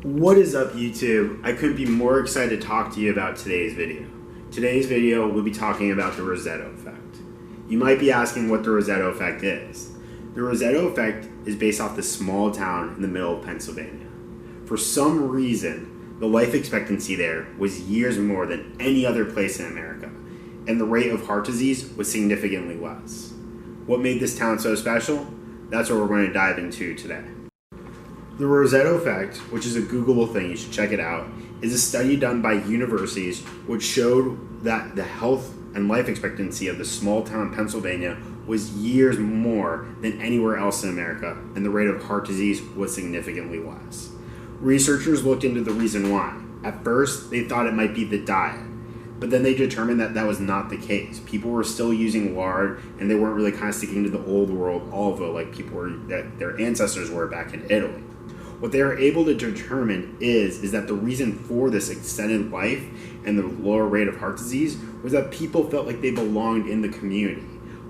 What is up, YouTube? I couldn't be more excited to talk to you about today's video. Today's video, we'll be talking about the Rosetta effect. You might be asking what the Rosetta effect is. The Rosetta effect is based off this small town in the middle of Pennsylvania. For some reason, the life expectancy there was years more than any other place in America, and the rate of heart disease was significantly less. What made this town so special? That's what we're going to dive into today. The Rosetta effect, which is a Googleable thing, you should check it out, is a study done by universities which showed that the health and life expectancy of the small town in Pennsylvania was years more than anywhere else in America, and the rate of heart disease was significantly less. Researchers looked into the reason why. At first, they thought it might be the diet, but then they determined that that was not the case. People were still using lard, and they weren't really kind of sticking to the old world olive oil like people were, that their ancestors were back in Italy. What they were able to determine is that the reason for this extended life and the lower rate of heart disease was that people felt like they belonged in the community.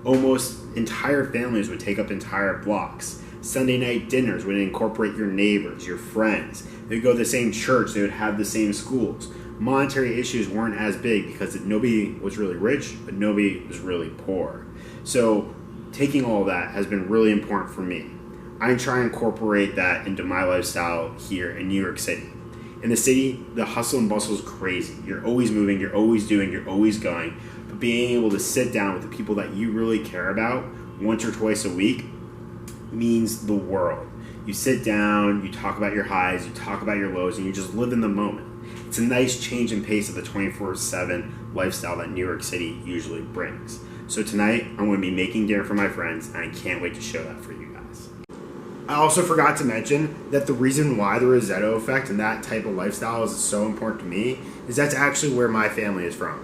Almost entire families would take up entire blocks. Sunday night dinners would incorporate your neighbors, your friends. They'd go to the same church, they would have the same schools. Monetary issues weren't as big because nobody was really rich, but nobody was really poor. So taking all that has been really important for me. I try and incorporate that into my lifestyle here in New York City. In the city, the hustle and bustle is crazy. You're always moving, you're always doing, you're always going. But being able to sit down with the people that you really care about once or twice a week means the world. You sit down, you talk about your highs, you talk about your lows, and you just live in the moment. It's a nice change in pace of the 24/7 lifestyle that New York City usually brings. So tonight, I'm going to be making dinner for my friends, and I can't wait to show that for you guys. I also forgot to mention that the reason why the Rosetta effect and that type of lifestyle is so important to me is that's actually where my family is from.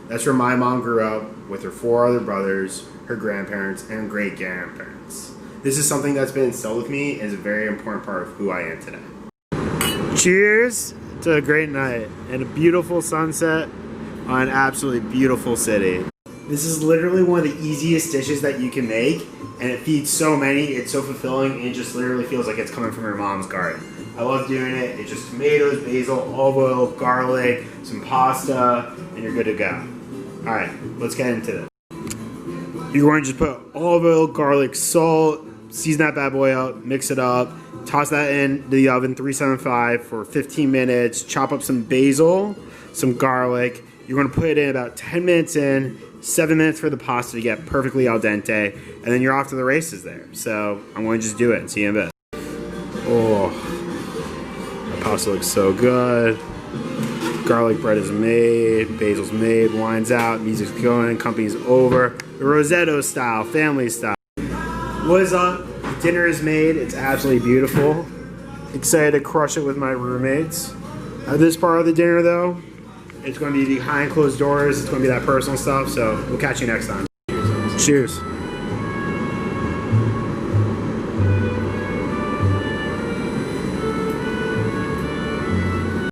That's where my mom grew up with her 4 other brothers, her grandparents, and great-grandparents. This is something that's been instilled with me and is a very important part of who I am today. Cheers to a great night and a beautiful sunset on an absolutely beautiful city. This is literally one of the easiest dishes that you can make, and it feeds so many. It's so fulfilling, and it just literally feels like it's coming from your mom's garden. I love doing it. It's just tomatoes, basil, olive oil, garlic, some pasta, and you're good to go. All right, let's get into this. You're going to just put olive oil, garlic, salt, season that bad boy up, mix it up, toss that in the oven, 375 for 15 minutes, chop up some basil, some garlic. You're going to put it in about 10 minutes in, 7 minutes for the pasta to get perfectly al dente, and then you're off to the races there. So I'm going to just do it and see you in a bit. Oh, the pasta looks so good. Garlic bread is made, basil's made, wine's out, music's going, company's over. The Rosetta style, family style. What is up? Dinner is made. It's absolutely beautiful. Excited to crush it with my roommates. This part of the dinner, though, it's going to be behind closed doors. It's going to be that personal stuff. So we'll catch you next time. Cheers.